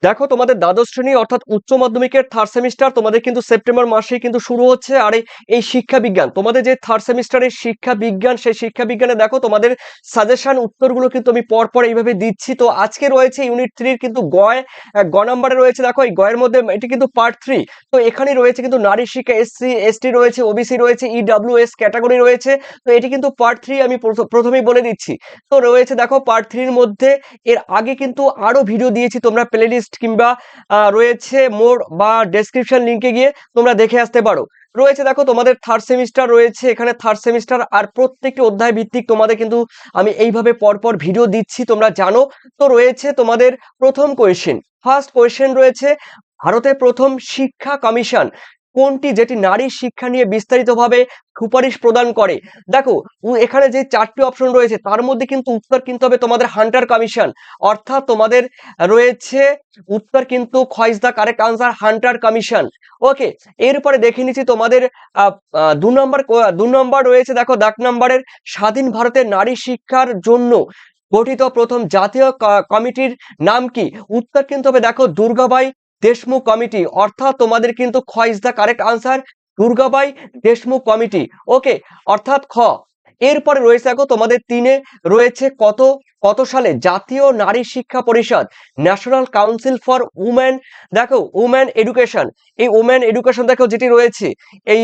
দেখো তোমাদের দ্বাদশ শ্রেণী অর্থাৎ উচ্চ মাধ্যমিকের থার্ড সেমিস্টার তোমাদের কিন্তু সেপ্টেম্বর মাসেই কিন্তু শুরু হচ্ছে। আর এই শিক্ষা বিজ্ঞান তোমাদের যে থার্ড সেমিস্টারের শিক্ষা বিজ্ঞান, সেই শিক্ষা বিজ্ঞানে দেখো তোমাদের সাজেশন উত্তরগুলো কিন্তু আমি পরপর এইভাবে দিচ্ছি। তো আজকে রয়েছে ইউনিট 3 কিন্তু গ নাম্বারে রয়েছে। দেখো এই গয়ের মধ্যে এটি কিন্তু পার্ট 3। তো এখানে রয়েছে কিন্তু নারী শিক্ষা, এসসি এসটি রয়েছে, ওবিসি রয়েছে, ইডব্লিউএস ক্যাটাগরি রয়েছে। তো এটি কিন্তু পার্ট 3 আমি প্রথমেই বলে দিচ্ছি। তো রয়েছে দেখো পার্ট 3 এর মধ্যে এর আগে কিন্তু আরো ভিডিও দিয়েছি, তোমরা প্লেলিস্ট কিংবা রয়েছে মোর বা ডেসক্রিপশন লিংকে গিয়ে তোমরা দেখে আসতে পারো। রয়েছে দেখো তোমাদের থার্ড সেমিস্টার রয়েছে, এখানে থার্ড সেমিস্টার আর প্রত্যেকটি অধ্যায় ভিত্তিক তোমাদের কিন্তু আমি এইভাবে পরপর ভিডিও দিচ্ছি, তোমরা জানো। তো রয়েছে তোমাদের প্রথম কোয়েশ্চেন, ফার্স্ট কোয়েশ্চেন রয়েছে ভারতের প্রথম শিক্ষা কমিশন কোনটি, যেটি নারী শিক্ষা নিয়ে বিস্তারিতভাবে সুপারিশ প্রদান করে। দেখো এখানে যে 4টি অপশন রয়েছে তার মধ্যে কিন্তু উত্তর কিন্তু হবে তোমাদের হান্টার কমিশন, অর্থাৎ তোমাদের রয়েছে উত্তর কিন্তু খ is the correct answer, Hunter commission. Okay, এরপরে দেখে নিচ্ছি তোমাদের 2 নম্বর রয়েছে। দেখো দাগ নম্বরের স্বাধীন ভারতের নারী শিক্ষার জন্য গঠিত প্রথম জাতীয় কমিটির নাম কি। উত্তর কিন্তু হবে দেখো দুর্গাবাই দেশমুখ কমিটি, অর্থাৎ তোমাদের কিন্তু খ is the correct answer, Durgabai Deshmukh committee. Okay, অর্থাৎ খ। এরপরে রয়েছে দেখো তোমাদের 3-এ রয়েছে কত কত সালে জাতীয় নারী শিক্ষা পরিষদ, ন্যাশনাল কাউন্সিল ফর উমেন, দেখো উমেন এডুকেশন, এই উমেন এডুকেশন দেখো যেটি রয়েছে এই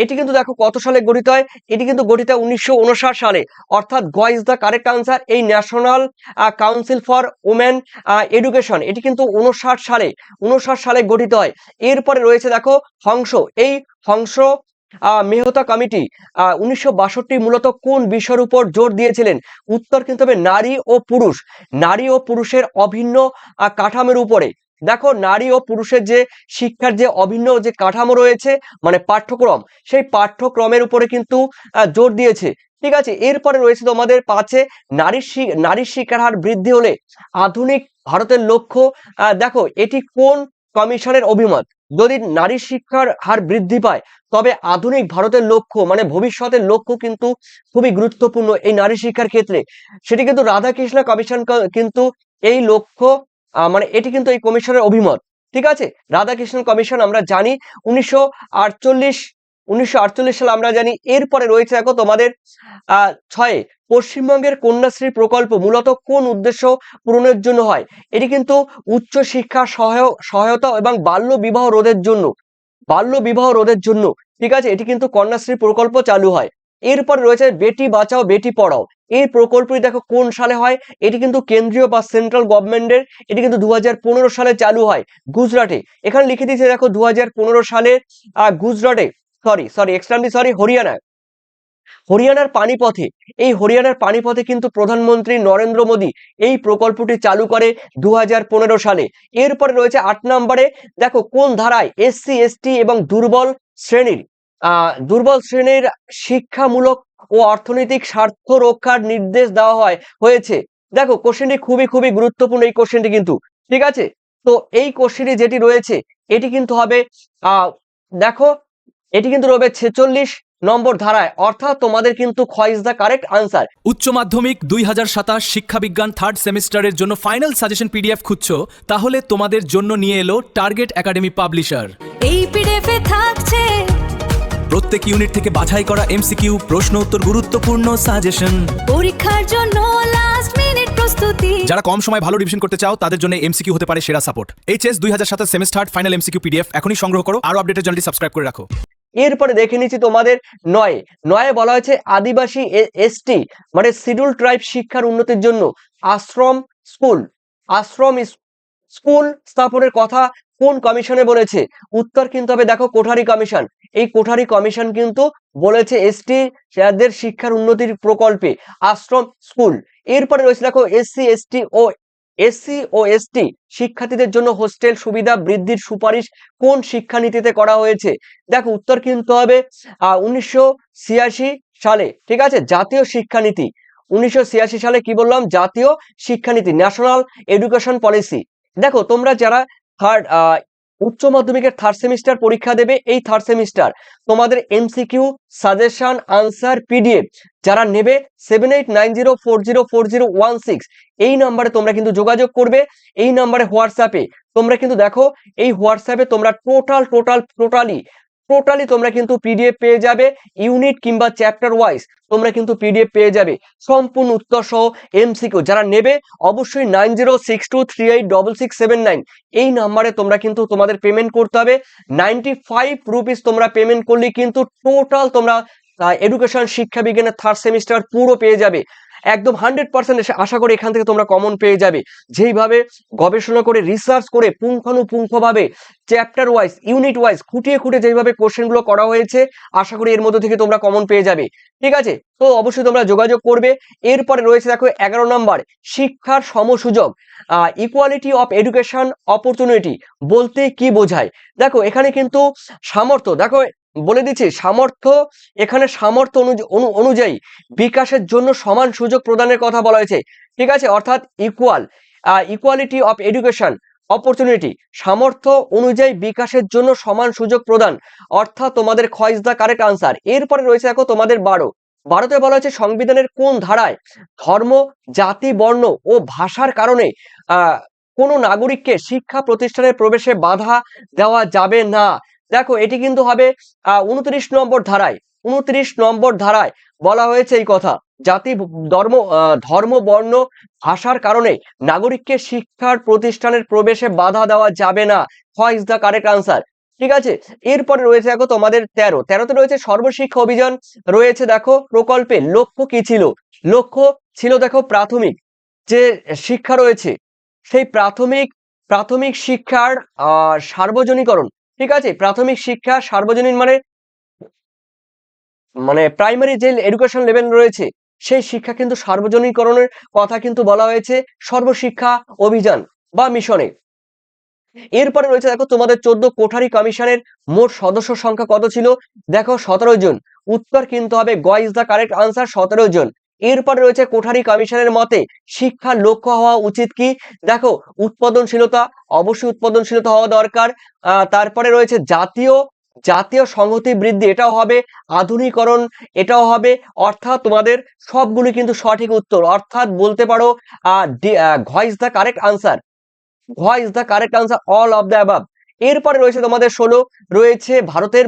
এটি কিন্তু দেখো কত সালে গঠিত হয়, এটি কিন্তু গঠিত হয় 1959 সালে, অর্থাৎ গ ইজ দ্য কারেক্ট আনসার। এই national council for women education এটি কিন্তু 59 সালে গঠিত হয়। এরপরে রয়েছে দেখো হংস, এই হংস মেহতা কমিটি 1962 মূলত কোন বিষয়ের উপর জোর দিয়েছিলেন। উত্তর কিন্তু হবে নারী ও পুরুষের অভিন্ন কাঠামোর উপরে। দেখো নারী ও পুরুষের যে শিক্ষার যে অভিন্ন যে কাঠামো রয়েছে, মানে পাঠ্যক্রম, সেই পাঠ্যক্রমের উপরে কিন্তু জোর দিয়েছে। ঠিক আছে, এরপরে রয়েছে তোমাদের 5-এ নারীর শিক্ষার হার বৃদ্ধি হলে আধুনিক ভারতের লক্ষ্য। দেখো এটি কোন কমিশনের অভিমত। যদি নারী শিক্ষার হার বৃদ্ধি পায় তবে আধুনিক ভারতের লক্ষ্য মানে ভবিষ্যতের লক্ষ্য কিন্তু খুবই গুরুত্বপূর্ণ এই নারী শিক্ষার ক্ষেত্রে, সেটি কিন্তু রাধাকৃষ্ণ কমিশন কিন্তু এই লক্ষ্য মানে এটি কিন্তু এই কমিশনের অভিমত। ঠিক আছে, রাধাকৃষ্ণ কমিশন আমরা জানি 1948 সালে আমরা জানি। এরপরে রয়েছে দেখো তোমাদের 6-এ পশ্চিমবঙ্গের কন্যাশ্রী প্রকল্প মূলত কোন উদ্দেশ্য পূরণের জন্য হয়। এটি কিন্তু উচ্চ শিক্ষা সহায়তা এবং বাল্য বিবাহ রোধের জন্য। ঠিক আছে, এটি কিন্তু কন্যাশ্রী প্রকল্প চালু হয়। এরপর রয়েছে বেটি বাঁচাও বেটি পড়াও, এই প্রকল্পটি দেখো কোন সালে হয়। এটি কিন্তু কেন্দ্রীয় বা সেন্ট্রাল গভর্নমেন্টের, এটি কিন্তু 2015 সালে চালু হয় গুজরাটে। এখানে লিখে দিয়েছে দেখো 2015 সালে গুজরাটে, সরি হরিয়ানার পানিপথে, এই হরিয়ানার পানিপথে কিন্তু প্রধানমন্ত্রী নরেন্দ্র মোদী এই প্রকল্পটি চালু করে 2015 সালে। এরপরে রয়েছে 8 নম্বরে, দেখো কোন ধারায় এসসি এসটি এবং দুর্বল শ্রেণীর শিক্ষামূলক ও অর্থনৈতিক স্বার্থ রক্ষার নির্দেশ দেওয়া হয়েছে। দেখো কোশ্চেনটি খুবই গুরুত্বপূর্ণ এই কোশ্চেনটি কিন্তু। ঠিক আছে, তো এই কোশ্চেনটি যেটি রয়েছে এটি কিন্তু হবে দেখো এটি কিন্তু রবে 46 নম্বর ধারায়, অর্থাৎ তোমাদের কিন্তু খ ইজ দ্য কারেক্ট আনসার। উচ্চ মাধ্যমিক 2027 শিক্ষা বিজ্ঞান থার্ড সেমিস্টারের জন্য ফাইনাল সাজেশন পিডিএফ খুঁজছো, তাহলে তোমাদের জন্য নিয়ে এলো টার্গেট একাডেমি পাবলিশার। এই পিডিএফ এ থাকছে প্রত্যেক ইউনিট থেকে বাছাই করা এমসিকিউ, প্রশ্ন উত্তর, গুরুত্বপূর্ণ সাজেশন, পরীক্ষার জন্য লাস্ট মিনিট প্রস্তুতি। যারা কম সময় ভালো রিভিশন করতে চাও তাদের জন্য এমসিকিউ হতে পারে সেরা support. HS 2027 semester final MCQ PDF এখনই সংগ্রহ করো। আরো আপডেটের চ্যানেলটি সাবস্ক্রাইব করে রাখো। এরপরে দেখে নিচ্ছি তোমাদের 9-এ বলা হয়েছে আদিবাসী এসটি মানে শিডিউল ট্রাইব শিক্ষার উন্নতির জন্য আশ্রম স্কুল স্থাপনের কথা কোন কমিশনে বলেছে। উত্তর কিন্তু হবে দেখো কোঠারি কমিশন, এই কোঠারি কমিশন কিন্তু বলেছে এসটি দের শিক্ষার উন্নতির প্রকল্পে আশ্রম স্কুল। এরপরে রয়েছে দেখো এসসি ও এসটি শিক্ষার্থীদের জন্য হোস্টেল সুবিধা বৃদ্ধির সুপারিশ কোন শিক্ষানীতিতে করা হয়েছে। দেখো উত্তর কিন্তু হবে 1986 সালে। ঠিক আছে, জাতীয় শিক্ষানীতি 1986 সালে কি বললাম, জাতীয় শিক্ষানীতি, ন্যাশনাল এডুকেশন পলিসি। দেখো তোমরা যারা থার্ড উচ্চ মাধ্যমিকের থার্ড সেমিস্টার পরীক্ষা দেবে। এই থার্ড সেমিস্টার তোমাদের এমসিকিউ, সাজেশন, আনসার, পিডিএফ যারা নেবে 7890404016 এই নাম্বারে তোমরা কিন্তু যোগাযোগ করবে। এই নাম্বারে হোয়াটসঅ্যাপে তোমরা কিন্তু দেখো, এই হোয়াটসঅ্যাপে তোমরা টোটালি তোমরা কিন্তু পিডিএফ পেয়ে যাবে, ইউনিট কিংবা চ্যাপ্টার ওয়াইজ তোমরা কিন্তু পিডিএফ পেয়ে যাবে সম্পূর্ণ উত্তর সহ এমসিকিউ। যারা নেবে অবশ্যই 9062386679 এই নাম্বারে তোমরা কিন্তু তোমাদের পেমেন্ট করতে হবে। 95 রুপিস তোমরা পেমেন্ট করলে কিন্তু টোটাল তোমরা এডুকেশন শিক্ষা বিজ্ঞানের থার্ড সেমিস্টার পুরো পেয়ে যাবে। একদম 100% আশা করি এখান থেকে তোমরা কমন পেয়ে যাবে। যেইভাবে গবেষণা করে রিসার্চ করে পুঙ্খানুপুঙ্খভাবে চ্যাপ্টার ওয়াইজ ইউনিট ওয়াইজ খুঁটিয়ে যেইভাবে কোশ্চেনগুলো করা হয়েছে, আশা করি এর মধ্যে থেকে তোমরা কমন পেয়ে যাবে। ঠিক আছে, তো অবশ্যই তোমরা যোগাযোগ করবে। এরপরে রয়েছে দেখো 11 নম্বর, শিক্ষার সমসুযোগ, ইকুয়ালিটি অফ এডুকেশন অপরচুনিটি বলতে কি বোঝায়। দেখো এখানে কিন্তু সামর্থ্য, দেখো বলে দিচ্ছি সামর্থ্য, এখানে সামর্থ্য অনুযায়ী বিকাশের জন্য সমান সুযোগ প্রদানের কথা বলা হয়েছে। ঠিক আছে, অর্থাৎ ইকুয়ালিটি অফ এডুকেশন অপরচুনিটি, সামর্থ্য অনুযায়ী বিকাশের জন্য সমান সুযোগ প্রদান, অর্থাৎ তোমাদের খ ইজ দ্য কারেক্ট আনসার। এরপরে রয়েছে দেখো তোমাদের 12তে বলা হয়েছে সংবিধানের কোন ধারায় ধর্ম, জাতি, বর্ণ ও ভাষার কারণে কোনো নাগরিককে শিক্ষা প্রতিষ্ঠানের প্রবেশে বাধা দেওয়া যাবে না। দেখো এটি কিন্তু হবে 29 নম্বর ধারায়। 29 নম্বর ধারায় বলা হয়েছে এই কথা, জাতি, ধর্ম, বর্ণ, ভাষার কারণে নাগরিককে শিক্ষার প্রতিষ্ঠানের প্রবেশে বাধা দেওয়া যাবে না। খ ইজ দ্য কারেক্ট আনসার। ঠিক আছে, এরপরে রয়েছে দেখো তোমাদের 13তে রয়েছে সর্বশিক্ষা অভিযান রয়েছে। দেখো প্রকল্পের লক্ষ্য কি ছিল। লক্ষ্য ছিল দেখো প্রাথমিক যে শিক্ষা রয়েছে সেই প্রাথমিক শিক্ষার সার্বজনীকরণ। ঠিক আছে, প্রাথমিক শিক্ষা সার্বজনীন মানে প্রাইমারি যে এডুকেশন লেভেল রয়েছে সেই শিক্ষা কিন্তু সার্বজনীকরণের কথা কিন্তু বলা হয়েছে সর্বশিক্ষা অভিযান বা মিশনে। এরপরে রয়েছে দেখো তোমাদের 14 কোঠারি কমিশনের মোট সদস্য সংখ্যা কত ছিল। দেখো 17 জন। উত্তর কিন্তু হবে গ ইজ দ্য কারেক্ট আনসার, 17 জন। এরপরে রয়েছে কোঠারি কমিশনের মতে শিক্ষার লক্ষ্য হওয়া উচিত কি। দেখো উৎপাদনশীলতা, অবশ্যই উৎপাদনশীলতা হওয়া দরকার। তারপরে রয়েছে জাতীয় সংহতি বৃদ্ধি, এটাও হবে। আধুনিকরণ, এটাও হবে। অর্থাৎ তোমাদের সবগুলি কিন্তু সঠিক উত্তর, অর্থাৎ বলতে পারো ঘ ইজ দ্য কারেক্ট আনসার। ঘ is the correct answer, all of the above. এরপরে রয়েছে তোমাদের 16 রয়েছে ভারতের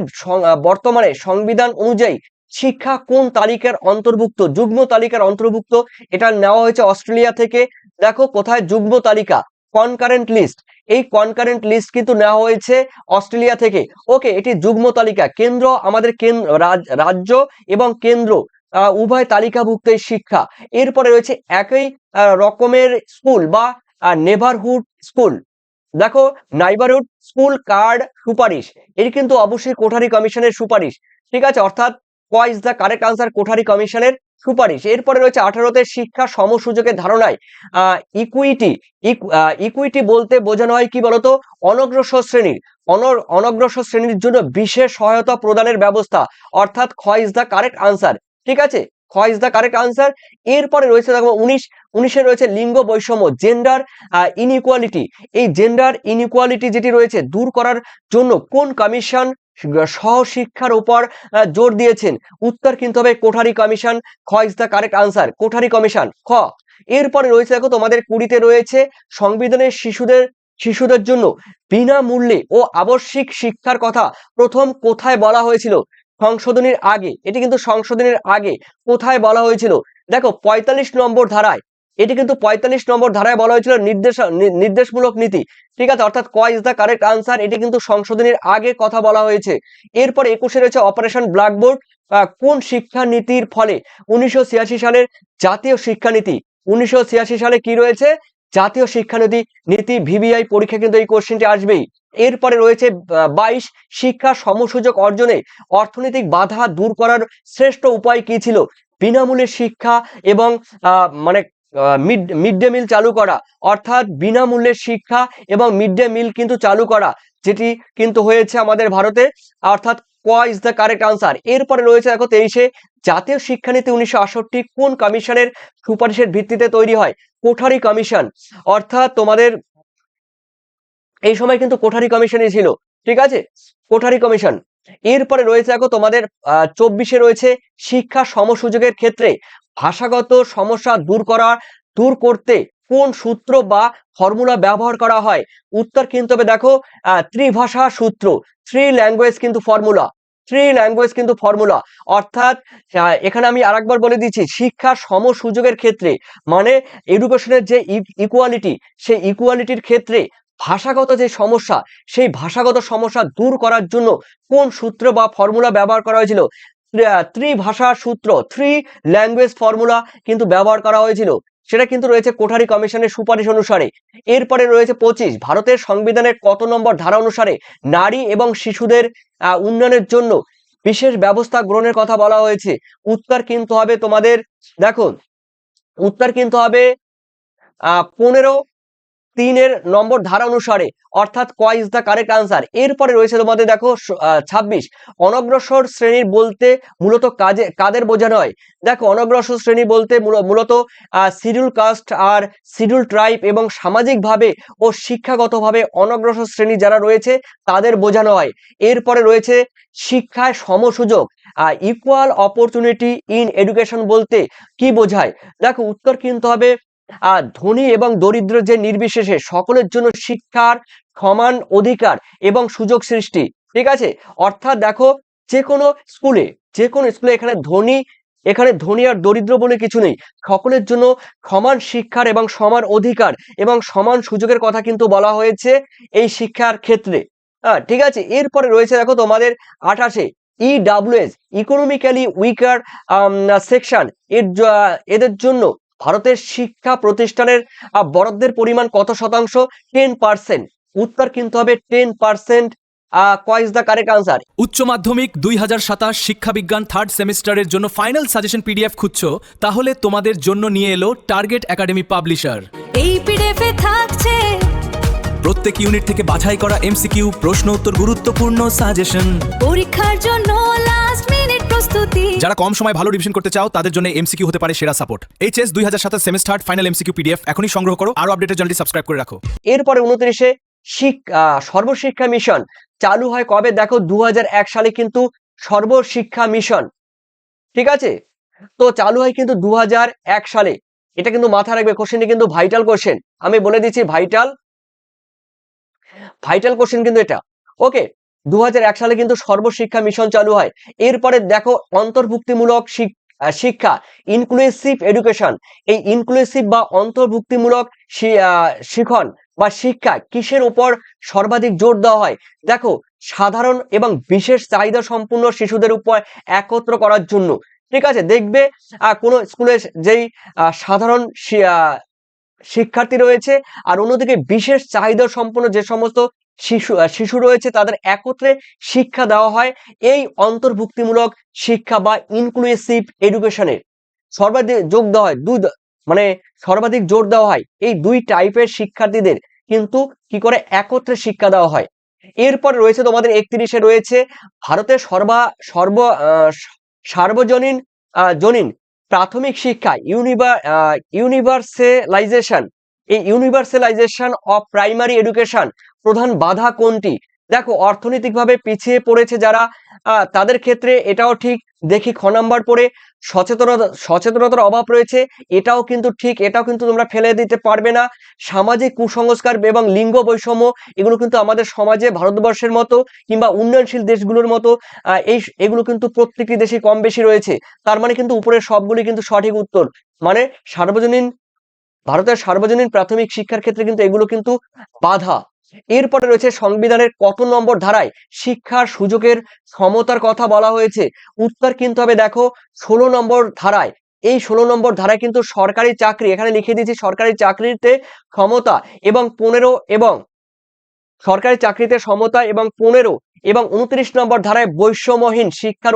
বর্তমানে সংবিধান অনুযায়ী শিক্ষা কোন তালিকার অন্তর্ভুক্ত। যুগ্ম তালিকার অন্তর্ভুক্ত, এটা নেওয়া হয়েছে অস্ট্রেলিয়া থেকে। দেখো কোথায় যুগ্ম তালিকা, কনকারেন্ট লিস্ট, এই কনকারেন্ট লিস্ট কিন্তু নেওয়া হয়েছে অস্ট্রেলিয়া থেকে। ওকে, এটি যুগ্ম তালিকা। কেন্দ্র আমাদের রাজ্য এবং কেন্দ্র উভয় তালিকাভুক্ত এই শিক্ষা। এরপরে রয়েছে একই রকমের স্কুল বা নেবারহুড স্কুল। দেখো নাইবারহুড স্কুল কার্ড সুপারিশ, এটি কিন্তু অবশ্যই কোঠারি কমিশনের সুপারিশ। ঠিক আছে, অর্থাৎ ক is the correct answer, Kothari কমিশনের সুপারিশ। এরপরে রয়েছে 18তে শিক্ষা সমসুযোগের ধারণায় ইকুইটি বলতে বোঝানো হয় কি বলতো, অনগ্রসর শ্রেণীর জন্য বিশেষ সহায়তা প্রদানের ব্যবস্থা, অর্থাৎ খ ইজ দ্য কারেক্ট আনসার। ঠিক আছে, খ ইজ দ্য কারেক্ট আনসার। এরপরে রয়েছে দেখো 19 রয়েছে লিঙ্গ বৈষম্য, জেন্ডার ইনইকুয়ালিটি। এই জেন্ডার ইনইকুয়ালিটি যেটি রয়েছে দূর করার জন্য কোন কমিশন সহশিক্ষার উপর জোর দিয়েছেন। উত্তর কিন্তু হবে কোঠারি কমিশন। খ is the correct answer, Kothari commission, খ। এরপরে রয়েছে দেখো তোমাদের 20তে রয়েছে সংবিধানের শিশুদের জন্য বিনামূল্যে ও আবশ্যিক শিক্ষার কথা প্রথম কোথায় বলা হয়েছিল। সংশোধনীর আগে, এটি কিন্তু সংশোধনীর আগে কোথায় বলা হয়েছিল। দেখো 45 নম্বর ধারায়, এটি কিন্তু 45 নম্বর ধারায় বলা হয়েছিল নির্দেশমূলক নীতি। ঠিক আছে, অর্থাৎ ক ইজ দ্য কারেক্ট আনসার, এটি কিন্তু সংশোধনীর আগে কথা বলা হয়েছে। এরপর 21 রয়েছে অপারেশন ব্ল্যাকবোর্ড কোন শিক্ষানীতির ফলে 1986 সালের জাতীয় শিক্ষানীতি। 1986 সালে কি রয়েছে, জাতীয় শিক্ষানীতি ভিভিআই পরীক্ষা কিন্তু এই কোশ্চেনটি আসবেই। এরপরে রয়েছে 22 শিক্ষা সমসুযোগ অর্জনে অর্থনৈতিক বাধা দূর করার শ্রেষ্ঠ উপায় কি ছিল। বিনামূল্যে শিক্ষা এবং মানে মিড ডে মিল চালু করা, অর্থাৎ বিনামূল্যে শিক্ষা এবং মিড ডে মিল কিন্তু চালু করা, যেটি কিন্তু হয়েছে আমাদের ভারতে, অর্থাৎ ক ইজ দ্য কারেক্ট আনসার। এরপরে রয়েছে দেখো 23 জাতীয় শিক্ষানীতি 1968 কোন কমিশনের সুপারিশের ভিত্তিতে তৈরি হয়। কোঠারি কমিশন, অর্থাৎ তোমাদের এই সময় কিন্তু কোঠারি কমিশনই ছিল, ঠিক আছে, কোঠারি কমিশন। এরপরে রয়েছে দেখো তোমাদের 24-এ রয়েছে শিক্ষা সমসুযোগের ক্ষেত্রে ভাষাগত সমস্যা দূর করতে কোন সূত্র বা ফর্মুলা ব্যবহার করা হয়? উত্তর কিন্তু হবে দেখো ত্রিভাষা সূত্র, থ্রি ল্যাঙ্গুয়েজ কিন্তু ফর্মুলা, থ্রি ল্যাঙ্গুয়েজ কিন্তু ফর্মুলা। অর্থাৎ এখানে আমি আরেকবার বলে দিচ্ছি, শিক্ষা সমসুযোগের ক্ষেত্রে মানে এডুকেশনের যে ইকুয়ালিটি, সেই ইকুয়ালিটির ক্ষেত্রে ভাষাগত যে সমস্যা, সেই ভাষাগত সমস্যা দূর করার জন্য কোন সূত্র বা ফর্মুলা ব্যবহার করা হয়েছিল? ত্রিভাষা সূত্র, থ্রি ল্যাঙ্গুয়েজ ফর্মুলা কিন্তু ব্যবহার করা হয়েছিল। সেটা কিন্তু রয়েছে কোঠারি কমিশনের সুপারিশ অনুসারে। এরপরে রয়েছে 25, ভারতের সংবিধানের কত নম্বর ধারা অনুসারে নারী এবং শিশুদের উন্নয়নের জন্য বিশেষ ব্যবস্থা গ্রহণের কথা বলা হয়েছে? উত্তর কিন্তু হবে তোমাদের দেখো, উত্তর কিন্তু হবে 15(3) নম্বর ধারা অনুসারে, অর্থাৎ ক ইজ দ্য কারেক্ট আনসার। এরপরে রয়েছে তোমাদের দেখো 26, অনগ্রসর শ্রেণী বলতে মূলত কাদের বোঝানো হয়? দেখো অনগ্রসর শ্রেণী বলতে মূলত শিডিউল কাস্ট আর শিডিউল ট্রাইব এবং সামাজিকভাবে ও শিক্ষাগতভাবে অনগ্রসর শ্রেণী যারা রয়েছে তাদের বোঝানো হয়। এরপরে রয়েছে শিক্ষায় সমসুযোগ, ইকুয়াল অপরচুনিটি ইন এডুকেশন বলতে কি বোঝায়? দেখো উত্তর কিন্তু হবে ধনী এবং দরিদ্র যে নির্বিশেষে সকলের জন্য শিক্ষার সমান অধিকার এবং সুযোগ সৃষ্টি, ঠিক আছে। অর্থাৎ দেখো যে কোনো স্কুলে এখানে ধনী আর দরিদ্র বলে কিছু নেই, সকলের জন্য সমান শিক্ষার এবং সমান অধিকার এবং সমান সুযোগের কথা কিন্তু বলা হয়েছে এই শিক্ষার ক্ষেত্রে। ঠিক আছে। এরপরে রয়েছে দেখো তোমাদের 28-এ ইডাব্লিউএস, ইকোনমিক্যালি উইকার সেকশন, এদের জন্য ভারতের শিক্ষা প্রতিষ্ঠানের বরাদ্দের পরিমাণ কত শতাংশ? 10%। উত্তর কিন্তু হবে 10%। ক ইজ দ্য কারেক্ট আনসার। উচ্চ মাধ্যমিক 2027 শিক্ষাবিজ্ঞান থার্ড সেমিস্টারের জন্য ফাইনাল সাজেশন পিডিএফ খুঁজছো? তাহলে তোমাদের জন্য নিয়ে এলো টার্গেট একাডেমি পাবলিশার। এই পিডিএফে থাকছে প্রত্যেক ইউনিট থেকে বাছাই করা এমসিকিউ, প্রশ্ন উত্তর, গুরুত্বপূর্ণ সাজেশন। পরীক্ষার জন্য লাস্ট মিনিট প্রস্তুতি। যারা কম সময় ভালো রিভিশন করতে চাও তাদের জন্য এমসিকিউ হতে পারে সেরা support. HS 2027 semester final MCQ PDF এখনই সংগ্রহ করো। আরো আপডেটের চ্যানেলটি সাবস্ক্রাইব করে রাখো। এরপরে 29-এ সর্বশিক্ষা মিশন চালু হয় কবে? দেখো 2001 সালে কিন্তু সর্বশিক্ষা মিশন, ঠিক আছে, তো চালু হয় কিন্তু 2001 সালে। এটা কিন্তু মাথায় রাখবে, কোশ্চেনটি কিন্তু ভাইটাল কোশ্চেন, আমি বলে দিচ্ছি ভাইটাল কোশ্চেন কিন্তু এটা। ওকে, 2001 সালে কিন্তু সর্বশিক্ষা মিশন চালু হয়। এরপরে দেখো অন্তর্ভুক্তিমূলক শিক্ষা, ইনক্লুসিভ এডুকেশন, এই ইনক্লুসিভ বা অন্তর্ভুক্তিমূলক শিখন বা শিক্ষা কিসের উপর সর্বাধিক জোর দেওয়া হয়? দেখো সাধারণ এবং বিশেষ চাহিদা সম্পূর্ণ শিশুদের উপর একত্র করার জন্য, ঠিক আছে। দেখবে কোন স্কুলে যেই সাধারণ শিক্ষার্থী রয়েছে আর অন্যদিকে বিশেষ চাহিদা সম্পন্ন যে সমস্ত শিশু রয়েছে তাদের একত্রে শিক্ষা দেওয়া হয় এই অন্তর্ভুক্তিমূলক শিক্ষা বা ইনক্লুসিভ এডুকেশনে। সর্বাধিক যোগ দেওয়া হয় সর্বাধিক জোর দেওয়া হয় এই দুই টাইপের শিক্ষার্থীদের কিন্তু কি করে একত্রে শিক্ষা দেওয়া হয়। এরপর রয়েছে তোমাদের 31-এ রয়েছে ভারতের সার্বজনীন প্রাথমিক শিক্ষা ইউনিভার্সালাইজেশন, এই ইউনিভার্সালাইজেশন অফ প্রাইমারি এডুকেশন প্রধান বাধা কোনটি? দেখো অর্থনৈতিকভাবে পিছিয়ে পড়েছে যারা, তাদের ক্ষেত্রে এটাও ঠিক। দেখি খ নাম্বার পড়ে সচেতনতার অভাব রয়েছে, এটাও কিন্তু ঠিক, এটাও কিন্তু তোমরা ফেলে দিতে পারবে না। সামাজিক কুসংস্কার এবং লিঙ্গ বৈষম্য, এগুলো কিন্তু আমাদের সমাজে ভারতবর্ষের মতো কিংবা উন্নয়নশীল দেশগুলোর মতো এগুলো কিন্তু প্রত্যেকটি দেশে কম বেশি রয়েছে। তার মানে কিন্তু উপরের সবগুলি কিন্তু সঠিক উত্তর, মানে ভারতের সার্বজনীন প্রাথমিক শিক্ষার ক্ষেত্রে কিন্তু এগুলো কিন্তু বাধা। এরপরে রয়েছে সংবিধানের কত নম্বর ধারায় শিক্ষার সুযোগের সমতার কথা বলা হয়েছে? উত্তর কিন্তু হবে দেখো 16 নম্বর ধারায়। এই 16 নম্বর ধারায় কিন্তু সরকারি চাকরি, এখানে লিখে দিয়েছি সরকারি চাকরিতে সমতা এবং 15 এবং সরকারি চাকরিতে সমতা এবং 15 এবং 29 নম্বর ধারায় বৈষম্যহীন শিক্ষার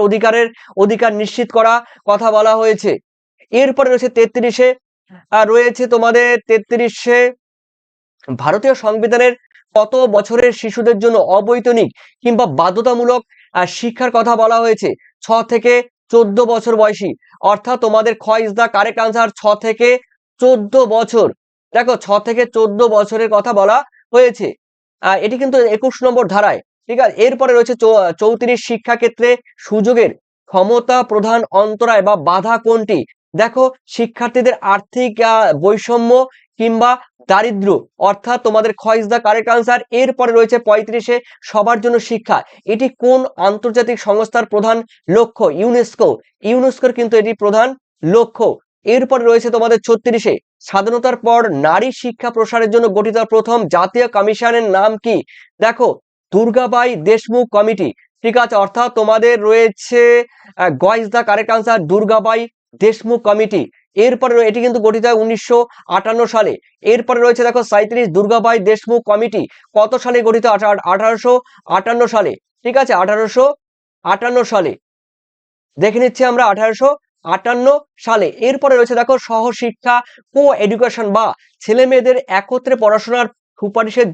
অধিকার নিশ্চিত করা কথা বলা হয়েছে। এরপরে রয়েছে 33-এ রয়েছে তোমাদের 33-এ ভারতীয় সংবিধানের কত বছরের শিশুদের জন্য অবৈতনিক কিংবা বাধ্যতামূলক শিক্ষার কথা বলা হয়েছে? 6 থেকে 14 বছর বয়সী, অর্থাৎ তোমাদের খ ইজ দা কারেক্ট আনসার, 6 থেকে 14 বছর। দেখো 6 থেকে 14 বছরের কথা বলা হয়েছে। এটি কিন্তু 21 নম্বর ধারায়, ঠিক আছে। এরপরে রয়েছে 34 শিক্ষাক্ষেত্রে সুযোগের ক্ষমতা প্রধান অন্তরায় বা বাধা কোনটি? দেখো, শিক্ষার্থীদের আর্থিক বৈষম্য কিংবা দারিদ্র, অর্থাৎ তোমাদের খ ইজ দ্য কারেক্ট আনসার। এরপরে রয়েছে 35-এ সবার জন্য শিক্ষা, এটি কোন আন্তর্জাতিক সংস্থার প্রধান লক্ষ্য? ইউনেস্কো, ইউনেস্কোর কিন্তু এটি প্রধান লক্ষ্য। এরপরে রয়েছে তোমাদের 36-এ স্বাধীনতার পর নারী শিক্ষা প্রসারের জন্য গঠিত প্রথম জাতীয় কমিশনের নাম কি? দেখো, দুর্গাবাই দেশমুখ কমিটি, ঠিক আছে, অর্থাৎ তোমাদের রয়েছে গ is the correct answer, Durgabai Deshmukh committee. এরপরে এটি কিন্তু গঠিত হয় 1958 সালে। এরপরে রয়েছে দেখো 37 দুর্গাবাই দেশমুখ কমিটি কত সালে গঠিত? 1858 সালে, ঠিক আছে, 1858 সালে। দেখে নিচ্ছি আমরা 1858 সালে। এরপরে রয়েছে দেখো সহশিক্ষা কো এডুকেশন বা ছেলে মেয়েদের একত্রে পড়াশোনার সুপারিশের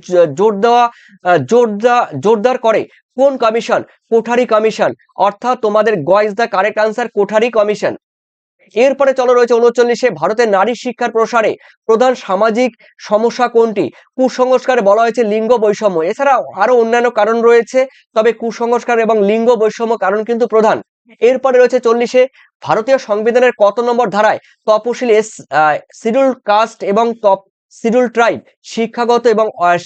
জোরদার করে কোন কমিশন? কোঠারি কমিশন, অর্থাৎ তোমাদের গ is the correct answer, Kothari commission. এরপরে চলো রয়েছে 39-এ ভারতের নারী শিক্ষার প্রসারে প্রধান সামাজিক সমস্যা কোনটি? কুসংস্কারে বলা হয়েছে লিঙ্গ বৈষম্য। এছাড়াও আরো অন্যান্য কারণ রয়েছে, তবে কুসংস্কার এবং লিঙ্গ বৈষম্য কারণ কিন্তু প্রধান। এরপরে রয়েছে 40-এ ভারতীয় সংবিধানের কত নম্বর ধারায় তপশিলি শিডিউল কাস্ট এবং শিডিউল ট্রাইব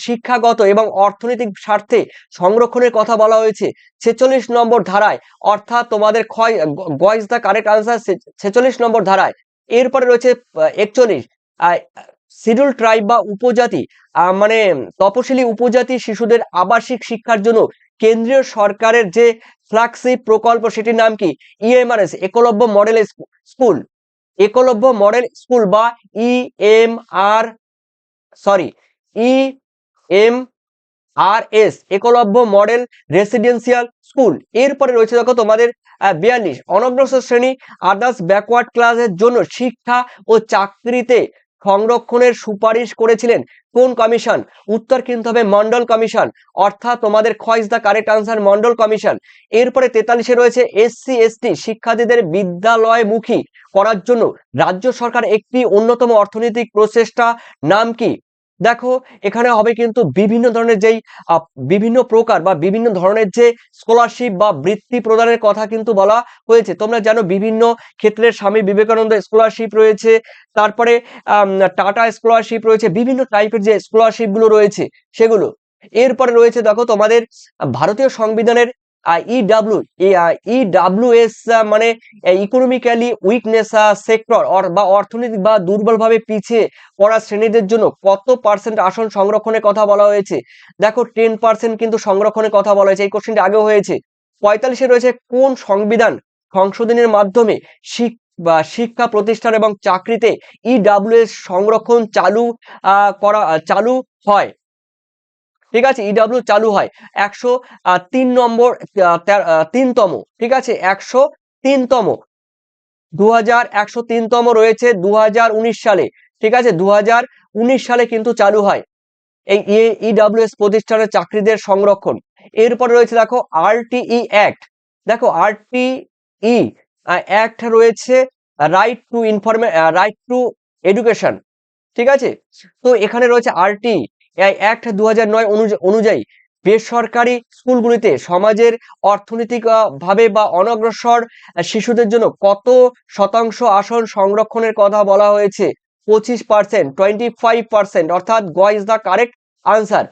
শিক্ষাগত এবং অর্থনৈতিক স্বার্থে সংরক্ষণের কথা বলা হয়েছে? 46 নম্বর ধারায়, অর্থাৎ তোমাদের গ ইজ দ্য কারেক্ট আনসার, 46 নম্বর ধারায়। এরপরে রয়েছে 41 শিডিউল ট্রাইব বা উপজাতি মানে তপশিলি উপজাতি শিশুদের আবাসিক শিক্ষার জন্য কেন্দ্রীয় সরকারের যে ফ্ল্যাগশিপ প্রকল্প, সেটির নাম কি? EMRS, Eklavya model school, Eklavya model school বা EMRS, Eklavya model residential school. এরপরে রয়েছে দেখো তোমাদের 42 অনগ্রসর শ্রেণী আদার্স ব্যাকওয়ার্ড ক্লাসের জন্য শিক্ষা ও চাকরিতে সংরক্ষণের সুপারিশ করেছিলেন কোন কমিশন? উত্তর কিন্তু হবে মন্ডল কমিশন, অর্থাৎ তোমাদের খ is the correct answer, Mondal commission. এরপরে 43-এ রয়েছে এসসি এসটি শিক্ষার্থীদের বিদ্যালয়মুখী করার জন্য রাজ্য সরকার একটি অন্যতম অর্থনৈতিক প্রচেষ্টা নাম কি? দেখো, এখানে হবে কিন্তু বিভিন্ন ধরনের যেই বিভিন্ন প্রকার বা বিভিন্ন ধরনের যে স্কলারশিপ বা বৃত্তি প্রদানের কথা কিন্তু বলা হয়েছে। তোমরা জানো বিভিন্ন ক্ষেত্রে স্বামী বিবেকানন্দ স্কলারশিপ রয়েছে, তারপরে টাটা স্কলারশিপ রয়েছে, বিভিন্ন টাইপের যে স্কলারশিপ গুলো রয়েছে সেগুলো। এরপরে রয়েছে দেখো তোমাদের ভারতীয় সংবিধানের ইডাব্লিউএস মানে ইকোনমিক্যালি উইকনেস সেক্টর বা অর্থনৈতিক বা দুর্বলভাবে পিছিয়ে পড়া শ্রেণীদের জন্য কত পার্সেন্ট আসন সংরক্ষণের কথা বলা হয়েছে? দেখো 10% কিন্তু সংরক্ষণের কথা বলা হয়েছে, এই কোশ্চেনটি আগেও হয়েছে। 45-এ রয়েছে কোন সংবিধান সংশোধনের মাধ্যমে শিক্ষা প্রতিষ্ঠান এবং চাকরিতে ইডাব্লিউএস সংরক্ষণ চালু হয়? ঠিক আছে, ইডাব্লিউ চালু হয় 103 নম্বর 3তম, ঠিক আছে, 103তম 2103তম রয়েছে 2019 সালে, ঠিক আছে, 2019 সালে কিন্তু চালু হয় এই ইডাব্লিউএস প্রতিষ্ঠানের চাকরিদের সংরক্ষণ। এরপরে রয়েছে দেখো আরটিই অ্যাক্ট, দেখো আরটিই অ্যাক্ট রয়েছে রাইট টু এডুকেশন, ঠিক আছে। তো এখানে রয়েছে আরটিই অ্যাক্ট 2009 অনুযায়ী বেসরকারি স্কুলগুলিতে সমাজের অর্থনৈতিক ভাবে বা অনগ্রসর শিশুদের জন্য কত শতাংশ আসন সংরক্ষণের কথা বলা হয়েছে? 25%, 25%, অর্থাৎ গ ইজ দ্য কারেক্ট আনসার,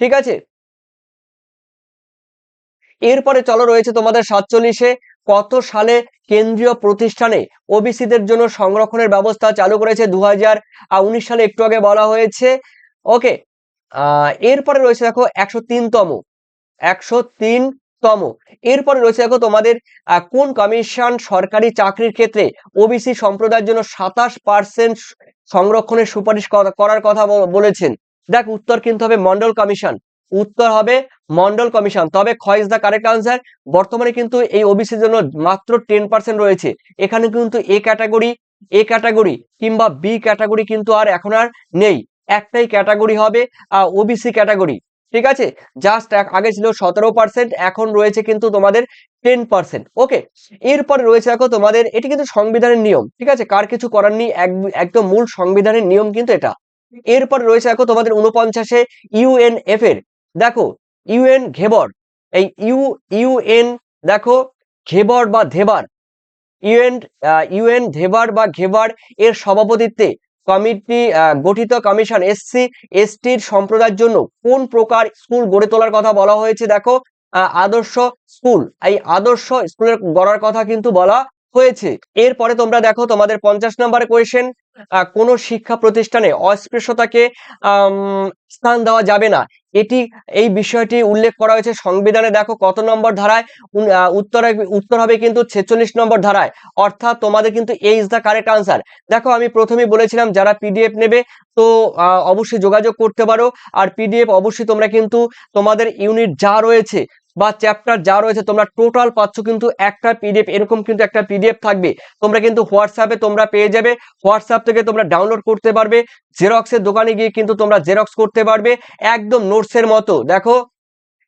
ঠিক আছে। এরপরে চলো রয়েছে তোমাদের 47-এ কত সালে কেন্দ্রীয় প্রতিষ্ঠানে ওবিসিদের জন্য সংরক্ষণের ব্যবস্থা চালু করেছে? 2019 সালে, একটু আগে বলা হয়েছে। ওকে, এরপরে রয়েছে দেখো 103তম। এরপরে রয়েছে দেখো তোমাদের কোন কমিশন সরকারি চাকরির ক্ষেত্রে ওবিসি সম্প্রদায়ের জন্য 27% সংরক্ষণের সুপারিশ করার কথা বলেছেন? দেখ, উত্তর কিন্তু হবে মন্ডল কমিশন, উত্তর হবে মন্ডল কমিশন। তবে খ ইজ দ্য কারেক্ট আনসার। বর্তমানে কিন্তু এই ওবিসির জন্য মাত্র 10% রয়েছে। এখানে কিন্তু এ ক্যাটাগরি কিংবা বি ক্যাটাগরি কিন্তু এখন আর নেই, একটাই ক্যাটাগরি হবে ওবিসি ক্যাটাগরি, ঠিক আছে। জাস্ট আগে ছিল 17%, এখন রয়েছে কিন্তু তোমাদের 10%। ওকে, এরপরে রয়েছে দেখো তোমাদের, এটি কিন্তু সংবিধানের নিয়ম, ঠিক আছে, কার কিছু করার নেই, একদম মূল সংবিধানের নিয়ম কিন্তু এটা। এরপর রয়েছে দেখো তোমাদের 49-এ ইউএনএফ এর দেখো ইউএন ঘেবর, এই ইউএন দেখো ঘেবর বা ধেবার, ইউএন ইউএন ধেবার বা ঘেবার এর সভাপতিত্বে কমিটি গঠিত কমিশন এসসি এসটির সম্প্রদায়ের জন্য কোন প্রকার স্কুল গড়ে তোলার কথা বলা হয়েছে? দেখো আদর্শ স্কুল, এই আদর্শ স্কুলের গড়ার কথা কিন্তু বলা হয়েছে। এরপরে তোমরা দেখো তোমাদের 50 নম্বর কোয়েশ্চেন, কোন শিক্ষা প্রতিষ্ঠানে অস্পৃশ্যতাকে স্থান দেওয়া যাবে না, এটি এই বিষয়টি উল্লেখ করা হয়েছে সংবিধানে। দেখো কত নম্বর ধারায়? উত্তর হবে কিন্তু 46 নম্বর ধারায়, অর্থাৎ তোমাদের কিন্তু এই ইজ দ্য কারেক্ট আনসার। দেখো আমি প্রথমেই বলেছিলাম যারা পিডিএফ নেবে তো অবশ্যই যোগাযোগ করতে পারো, আর পিডিএফ অবশ্যই তোমরা কিন্তু তোমাদের ইউনিট যা রয়েছে বা চ্যাপ্টার যা রয়েছে তোমরা টোটাল পাচ্ছ কিন্তু একটা পিডিএফ, এরকম কিন্তু একটা পিডিএফ থাকবে, তোমরা কিন্তু হোয়াটসঅ্যাপে তোমরা পেয়ে যাবে, হোয়াটসঅ্যাপ থেকে তোমরা ডাউনলোড করতে পারবে, জেরক্সের দোকানে গিয়ে কিন্তু তোমরা জেরক্স করতে পারবে, একদম নোটসের মতো। দেখো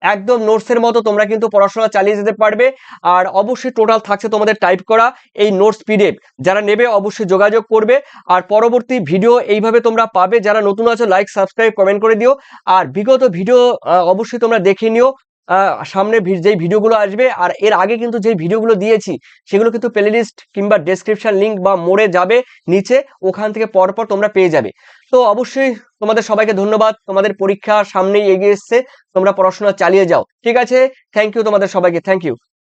একদম নোটসের মতো তোমরা কিন্তু পড়াশোনা চালিয়ে যেতে পারবে। আর অবশ্যই টোটাল থাকছে তোমাদের টাইপ করা এই নোটস পিডিএফ, যারা নেবে অবশ্যই যোগাযোগ করবে। আর পরবর্তী ভিডিও এইভাবে তোমরা পাবে। যারা নতুন আছো লাইক সাবস্ক্রাইব কমেন্ট করে দিও, আর বিগত ভিডিও অবশ্যই তোমরা দেখে নিও। সামনে যেই ভিডিওগুলো আসবে আর এর আগে কিন্তু যেই ভিডিওগুলো দিয়েছি সেগুলো কিন্তু প্লেলিস্ট কিংবা ডেসক্রিপশন লিংক বা মোড়ে যাবে নিচে, ওখান থেকে পরপর তোমরা পেয়ে যাবে। তো অবশ্যই তোমাদের সবাইকে ধন্যবাদ, তোমাদের পরীক্ষা সামনেই এগিয়ে এসছে, তোমরা পড়াশোনা চালিয়ে যাও। ঠিক আছে, থ্যাংক ইউ তোমাদের সবাইকে, থ্যাংক ইউ।